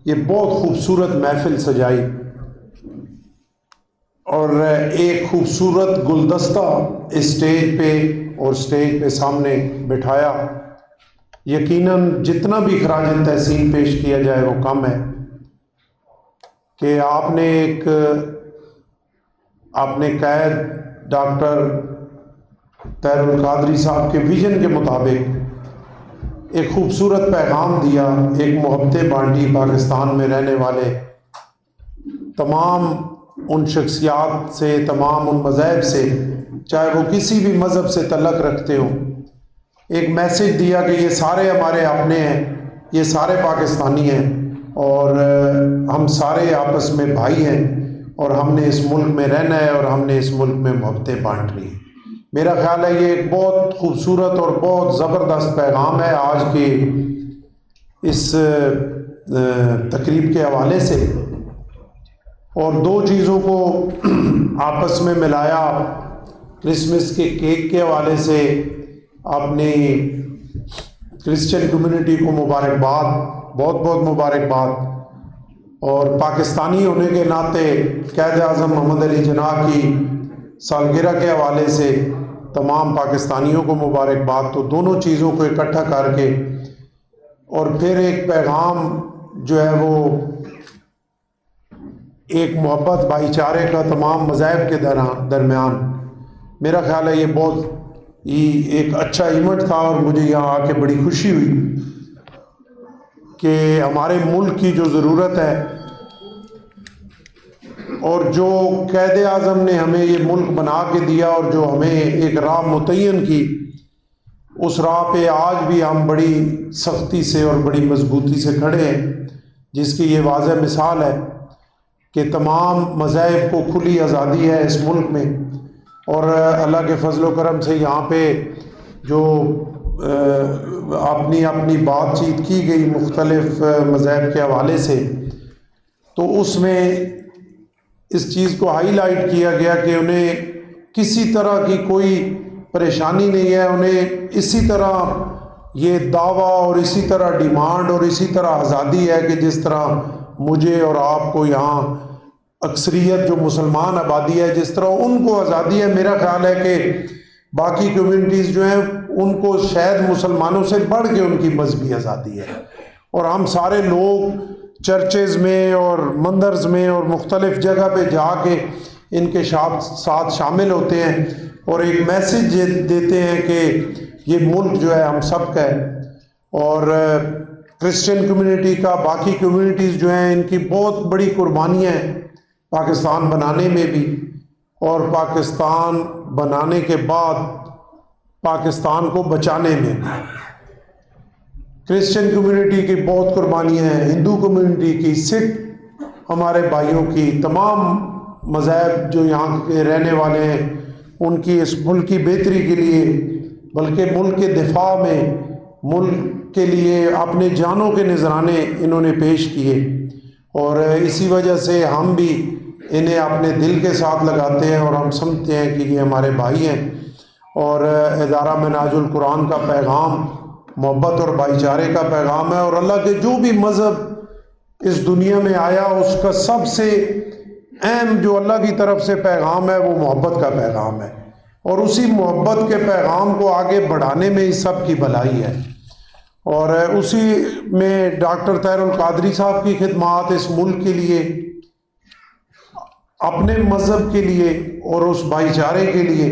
یہ بہت خوبصورت محفل سجائی اور ایک خوبصورت گلدستہ اسٹیج پہ اور اسٹیج پہ سامنے بٹھایا. یقیناً جتنا بھی خراج تحسین پیش کیا جائے وہ کم ہے کہ آپ نے قید ڈاکٹر طاہر القادری صاحب کے ویژن کے مطابق ایک خوبصورت پیغام دیا، ایک محبتیں بانٹی پاکستان میں رہنے والے تمام ان شخصیات سے، تمام ان مذاہب سے، چاہے وہ کسی بھی مذہب سے تعلق رکھتے ہوں. ایک میسج دیا کہ یہ سارے ہمارے اپنے ہیں، یہ سارے پاکستانی ہیں اور ہم سارے آپس میں بھائی ہیں اور ہم نے اس ملک میں رہنا ہے اور ہم نے اس ملک میں محبتیں بانٹنی ہیں. میرا خیال ہے یہ ایک بہت خوبصورت اور بہت زبردست پیغام ہے آج کے اس تقریب کے حوالے سے. اور دو چیزوں کو آپس میں ملایا، کرسمس کے کیک کے حوالے سے اپنی کرسچن کمیونٹی کو مبارکباد، بہت بہت مبارکباد، اور پاکستانی ہونے کے ناطے قائد اعظم محمد علی جناح کی سالگرہ کے حوالے سے تمام پاکستانیوں کو مبارکباد. تو دونوں چیزوں کو اکٹھا کر کے اور پھر ایک پیغام جو ہے وہ ایک محبت بھائی چارے کا تمام مذاہب کے درمیان، میرا خیال ہے یہ بہت ایک اچھا ایونٹ تھا. اور مجھے یہاں آ کے بڑی خوشی ہوئی کہ ہمارے ملک کی جو ضرورت ہے اور جو قائد اعظم نے ہمیں یہ ملک بنا کے دیا اور جو ہمیں ایک راہ متعین کی، اس راہ پہ آج بھی ہم بڑی سختی سے اور بڑی مضبوطی سے کھڑے ہیں، جس کی یہ واضح مثال ہے کہ تمام مذاہب کو کھلی آزادی ہے اس ملک میں. اور اللہ کے فضل و کرم سے یہاں پہ جو اپنی اپنی بات چیت کی گئی مختلف مذاہب کے حوالے سے، تو اس میں اس چیز کو ہائی لائٹ کیا گیا کہ انہیں کسی طرح کی کوئی پریشانی نہیں ہے، انہیں اسی طرح یہ دعویٰ اور اسی طرح ڈیمانڈ اور اسی طرح آزادی ہے کہ جس طرح مجھے اور آپ کو یہاں اکثریت جو مسلمان آبادی ہے جس طرح ان کو آزادی ہے. میرا خیال ہے کہ باقی کمیونٹیز جو ہیں ان کو شاید مسلمانوں سے بڑھ کے ان کی مذہبی آزادی ہے. اور ہم سارے لوگ چرچز میں اور مندرز میں اور مختلف جگہ پہ جا کے ان کے ساتھ شامل ہوتے ہیں اور ایک میسج دیتے ہیں کہ یہ ملک جو ہے ہم سب کا ہے. اور کرسچن کمیونٹی کا، باقی کمیونٹیز جو ہیں ان کی بہت بڑی قربانیاں ہیں پاکستان بنانے میں بھی، اور پاکستان بنانے کے بعد پاکستان کو بچانے میں بھی. کرسچن کمیونٹی کی بہت قربانیاں ہیں، ہندو کمیونٹی کی، سکھ ہمارے بھائیوں کی، تمام مذاہب جو یہاں کے رہنے والے ہیں ان کی اس ملک کی بہتری کے لیے، بلکہ ملک کے دفاع میں، ملک کے لیے اپنے جانوں کے نذرانے انہوں نے پیش کیے. اور اسی وجہ سے ہم بھی انہیں اپنے دل کے ساتھ لگاتے ہیں اور ہم سمجھتے ہیں کہ یہ ہمارے بھائی ہیں. اور ادارہ منہاج القرآن کا پیغام محبت اور بھائی چارے کا پیغام ہے، اور اللہ کے جو بھی مذہب اس دنیا میں آیا اس کا سب سے اہم جو اللہ کی طرف سے پیغام ہے وہ محبت کا پیغام ہے. اور اسی محبت کے پیغام کو آگے بڑھانے میں ہی سب کی بھلائی ہے. اور اسی میں ڈاکٹر طاہر القادری صاحب کی خدمات اس ملک کے لیے، اپنے مذہب کے لیے اور اس بھائی چارے کے لیے،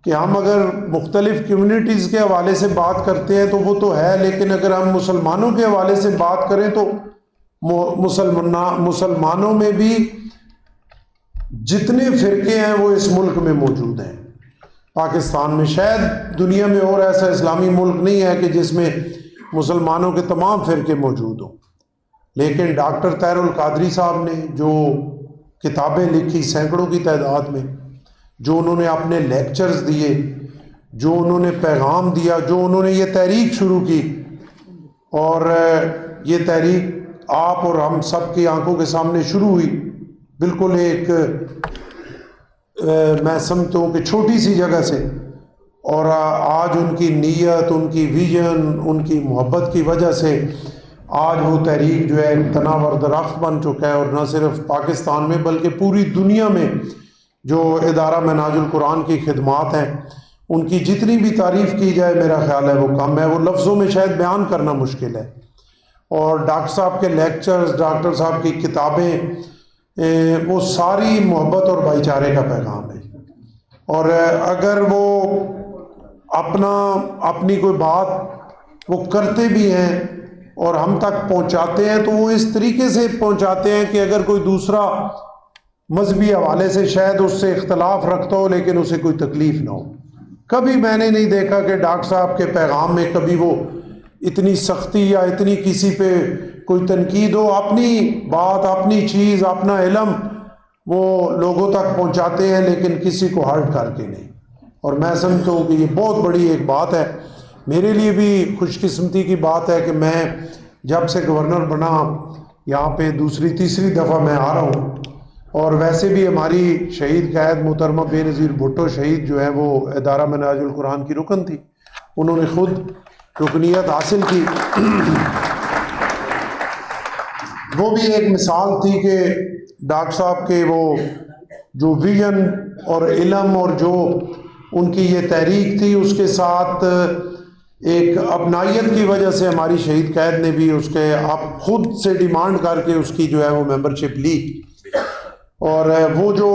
کہ ہم اگر مختلف کمیونٹیز کے حوالے سے بات کرتے ہیں تو وہ تو ہے، لیکن اگر ہم مسلمانوں کے حوالے سے بات کریں تو مسلمانوں میں بھی جتنے فرقے ہیں وہ اس ملک میں موجود ہیں. پاکستان میں شاید دنیا میں اور ایسا اسلامی ملک نہیں ہے کہ جس میں مسلمانوں کے تمام فرقے موجود ہوں. لیکن ڈاکٹر طاہر القادری صاحب نے جو کتابیں لکھی سینکڑوں کی تعداد میں، جو انہوں نے اپنے لیکچرز دیے، جو انہوں نے پیغام دیا، جو انہوں نے یہ تحریک شروع کی، اور یہ تحریک آپ اور ہم سب کی آنکھوں کے سامنے شروع ہوئی بالکل ایک میں سمجھتا ہوں کہ چھوٹی سی جگہ سے، اور آج ان کی نیت، ان کی ویژن، ان کی محبت کی وجہ سے آج وہ تحریک جو ہے ایک تناور درخت بن چکا ہے، اور نہ صرف پاکستان میں بلکہ پوری دنیا میں جو ادارہ منہاج القرآن کی خدمات ہیں ان کی جتنی بھی تعریف کی جائے میرا خیال ہے وہ کم ہے، وہ لفظوں میں شاید بیان کرنا مشکل ہے۔ اور ڈاکٹر صاحب کے لیکچرز، ڈاکٹر صاحب کی کتابیں، وہ ساری محبت اور بھائی چارے کا پیغام ہے، اور اگر وہ اپنی کوئی بات وہ کرتے بھی ہیں اور ہم تک پہنچاتے ہیں تو وہ اس طریقے سے پہنچاتے ہیں کہ اگر کوئی دوسرا مذہبی حوالے سے شاید اس سے اختلاف رکھتا ہو لیکن اسے کوئی تکلیف نہ ہو۔ کبھی میں نے نہیں دیکھا کہ ڈاکٹر صاحب کے پیغام میں کبھی وہ اتنی سختی یا اتنی کسی پہ کوئی تنقید ہو، اپنی بات، اپنی چیز، اپنا علم وہ لوگوں تک پہنچاتے ہیں لیکن کسی کو ہرٹ کر کے نہیں۔ اور میں سمجھتا ہوں کہ یہ بہت بڑی ایک بات ہے، میرے لیے بھی خوش قسمتی کی بات ہے کہ میں جب سے گورنر بنا یہاں پہ دوسری تیسری دفعہ میں آ رہا ہوں، اور ویسے بھی ہماری شہید قائد محترمہ بے نظیر بھٹو شہید جو ہے وہ ادارہ منہاج القرآن کی رکن تھی، انہوں نے خود رکنیت حاصل کی۔ وہ بھی ایک مثال تھی کہ ڈاکٹر صاحب کے وہ جو ویژن اور علم اور جو ان کی یہ تحریک تھی اس کے ساتھ ایک اپنائیت کی وجہ سے ہماری شہید قائد نے بھی اس کے آپ خود سے ڈیمانڈ کر کے اس کی جو ہے وہ ممبرشپ لی، اور وہ جو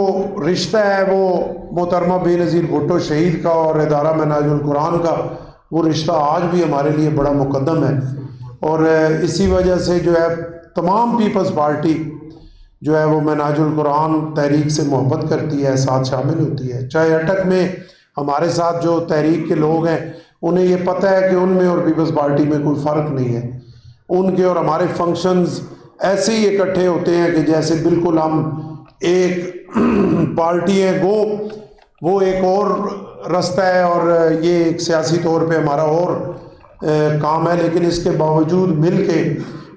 رشتہ ہے وہ محترمہ بے نظیر بھٹو شہید کا اور ادارہ منہاج القرآن کا، وہ رشتہ آج بھی ہمارے لیے بڑا مقدم ہے، اور اسی وجہ سے جو ہے تمام پیپلز پارٹی جو ہے وہ منہاج القرآن تحریک سے محبت کرتی ہے، ساتھ شامل ہوتی ہے۔ چاہے اٹک میں ہمارے ساتھ جو تحریک کے لوگ ہیں انہیں یہ پتہ ہے کہ ان میں اور پیپلز پارٹی میں کوئی فرق نہیں ہے، ان کے اور ہمارے فنکشنز ایسے ہی اکٹھے ہوتے ہیں کہ جیسے بالکل ہم ایک پارٹی ہے، گو وہ ایک اور رستہ ہے اور یہ ایک سیاسی طور پہ ہمارا اور کام ہے، لیکن اس کے باوجود مل کے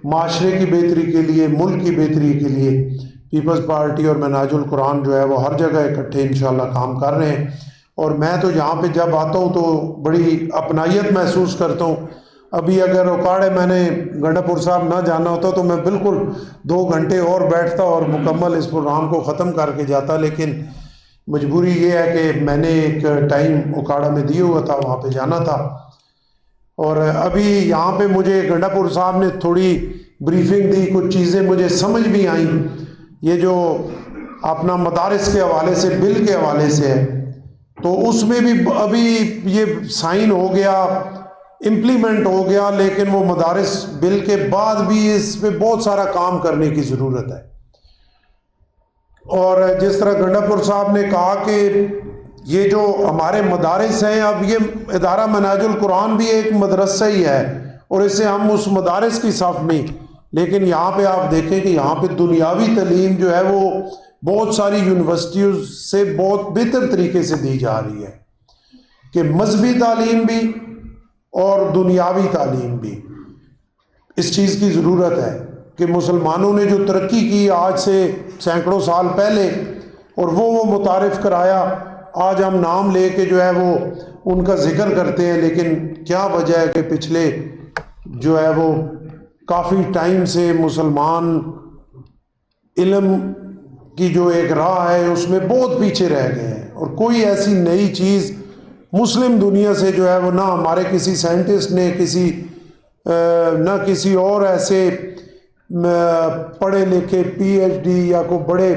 معاشرے کی بہتری کے لیے، ملک کی بہتری کے لیے پیپلز پارٹی اور منہاج القرآن جو ہے وہ ہر جگہ اکٹھے انشاءاللہ کام کر رہے ہیں۔ اور میں تو یہاں پہ جب آتا ہوں تو بڑی اپنائیت محسوس کرتا ہوں۔ ابھی اگر اوکاڑے میں نے گنڈا پور صاحب نہ جانا ہوتا تو میں بالکل 2 گھنٹے اور بیٹھتا اور مکمل اس پروگرام کو ختم کر کے جاتا، لیکن مجبوری یہ ہے کہ میں نے ایک ٹائم اوکاڑا میں دیا ہوا تھا، وہاں پہ جانا تھا۔ اور ابھی یہاں پہ مجھے گنڈا پور صاحب نے تھوڑی بریفنگ دی، کچھ چیزیں مجھے سمجھ بھی آئیں، یہ جو اپنا مدارس کے حوالے سے بل کے حوالے سے ہے تو اس میں بھی ابھی یہ سائن ہو گیا، امپلیمنٹ ہو گیا، لیکن وہ مدارس بل کے بعد بھی اس پہ بہت سارا کام کرنے کی ضرورت ہے۔ اور جس طرح گنڈا پور صاحب نے کہا کہ یہ جو ہمارے مدارس ہیں، اب یہ ادارہ منہاج القرآن بھی ایک مدرسہ ہی ہے اور اسے ہم اس مدارس کی صف میں، لیکن یہاں پہ آپ دیکھیں کہ یہاں پہ دنیاوی تعلیم جو ہے وہ بہت ساری یونیورسٹیوں سے بہت بہتر طریقے سے دی جا رہی ہے، کہ مذہبی تعلیم بھی اور دنیاوی تعلیم بھی۔ اس چیز کی ضرورت ہے کہ مسلمانوں نے جو ترقی کی آج سے سینکڑوں سال پہلے اور وہ متعارف کرایا، آج ہم نام لے کے جو ہے وہ ان کا ذکر کرتے ہیں، لیکن کیا وجہ ہے کہ پچھلے جو ہے وہ کافی ٹائم سے مسلمان علم کی جو ایک راہ ہے اس میں بہت پیچھے رہ گئے ہیں، اور کوئی ایسی نئی چیز مسلم دنیا سے جو ہے وہ نہ ہمارے کسی سائنٹسٹ نے نہ کسی اور ایسے پڑھے لکھے پی ایچ ڈی یا کوئی بڑے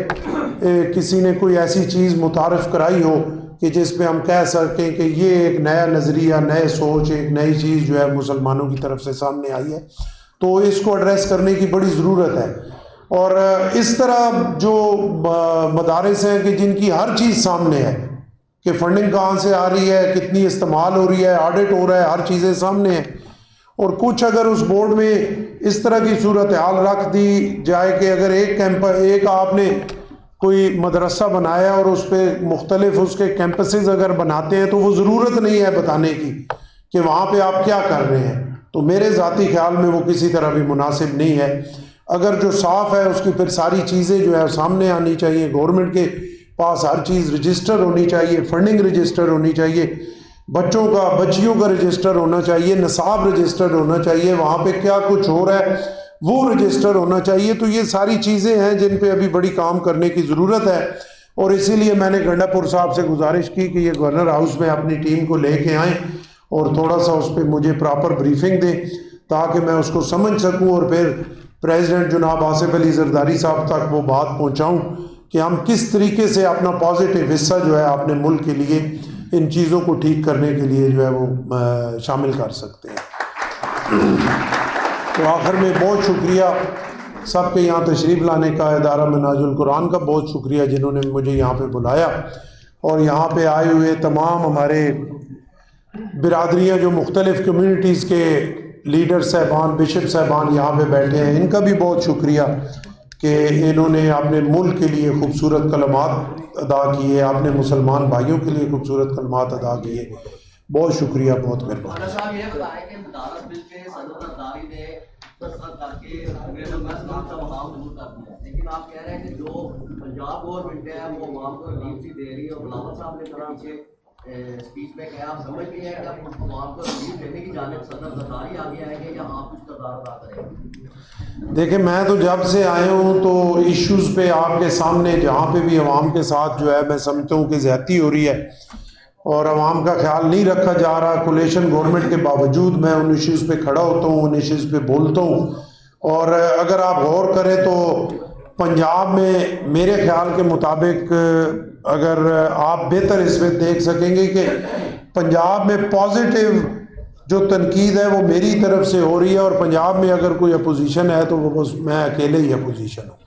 کسی نے کوئی ایسی چیز متعارف کرائی ہو کہ جس پہ ہم کہہ سکیں کہ یہ ایک نیا نظریہ، نئے سوچ، ایک نئی چیز جو ہے مسلمانوں کی طرف سے سامنے آئی ہے، تو اس کو ایڈریس کرنے کی بڑی ضرورت ہے۔ اور اس طرح جو مدارس ہیں کہ جن کی ہر چیز سامنے ہے کہ فنڈنگ کہاں سے آ رہی ہے، کتنی استعمال ہو رہی ہے، آڈٹ ہو رہا ہے، ہر چیزیں سامنے ہیں، اور کچھ اگر اس بورڈ میں اس طرح کی صورتحال رکھ دی جائے کہ اگر ایک آپ نے کوئی مدرسہ بنایا اور اس پہ مختلف اس کے کیمپسز اگر بناتے ہیں تو وہ ضرورت نہیں ہے بتانے کی کہ وہاں پہ آپ کیا کر رہے ہیں، تو میرے ذاتی خیال میں وہ کسی طرح بھی مناسب نہیں ہے۔ اگر جو صاف ہے اس کی پھر ساری چیزیں جو ہے سامنے آنی چاہیے، گورنمنٹ کے پاس ہر چیز رجسٹر ہونی چاہیے، فنڈنگ رجسٹر ہونی چاہیے، بچوں کا بچیوں کا رجسٹر ہونا چاہیے، نصاب رجسٹر ہونا چاہیے، وہاں پہ کیا کچھ ہو رہا ہے وہ رجسٹر ہونا چاہیے. تو یہ ساری چیزیں ہیں جن پہ ابھی بڑی کام کرنے کی ضرورت ہے، اور اسی لیے میں نے گنڈا پور صاحب سے گزارش کی کہ یہ گورنر ہاؤس میں اپنی ٹیم کو لے کے آئیں اور تھوڑا سا اس پہ مجھے پراپر بریفنگ دیں تاکہ میں اس کو سمجھ سکوں، اور پھر پریزیڈنٹ جناب آصف علی زرداری صاحب تک وہ بات پہنچاؤں کہ ہم کس طریقے سے اپنا پازیٹیو حصہ جو ہے اپنے ملک کے لیے ان چیزوں کو ٹھیک کرنے کے لیے جو ہے وہ شامل کر سکتے ہیں. تو آخر میں بہت شکریہ سب کے یہاں تشریف لانے کا، ادارہ منہاج القرآن کا بہت شکریہ جنہوں نے مجھے یہاں پہ بلایا، اور یہاں پہ آئے ہوئے تمام ہمارے برادریاں جو مختلف کمیونٹیز کے لیڈر صاحبان، بشپ صاحبان یہاں پہ بیٹھے ہیں، ان کا بھی بہت شکریہ کہ انہوں نے اپنے ملک کے لیے خوبصورت کلمات ادا کیے، اپنے مسلمان بھائیوں کے لیے خوبصورت کلمات ادا کیے. بہت شکریہ، بہت مہربانی. صاحب یہ بتائیں کہ مدارس بل کے صدر زرداری نے دستخط کر کے کا مقام دور کر دیا، لیکن آپ کہہ رہے ہیں کہ جو پنجاب گورنمنٹ ہے وہ عوام کو ریلیف سی دے رہی ہے، اور بلاول صاحب نے طرح سے اسپیچ میں کہا آپ سمجھ نہیں ہے کہ عوام کو ریلیف دینے کی جانب صدر زرداری آگے آئیں گے یا آپ کچھ کردار ادا کریں گے؟ دیکھیں میں تو جب سے آیا ہوں تو ایشوز پہ آپ کے سامنے جہاں پہ بھی عوام کے ساتھ جو ہے میں سمجھتا ہوں کہ زیادتی ہو رہی ہے اور عوام کا خیال نہیں رکھا جا رہا، کولیشن گورنمنٹ کے باوجود میں ان ایشوز پہ کھڑا ہوتا ہوں، ان ایشوز پہ بولتا ہوں. اور اگر آپ غور کریں تو پنجاب میں میرے خیال کے مطابق اگر آپ بہتر اس میں دیکھ سکیں گے کہ پنجاب میں پازیٹیو جو تنقید ہے وہ میری طرف سے ہو رہی ہے، اور پنجاب میں اگر کوئی اپوزیشن ہے تو وہ بس میں اکیلے ہی اپوزیشن ہوں.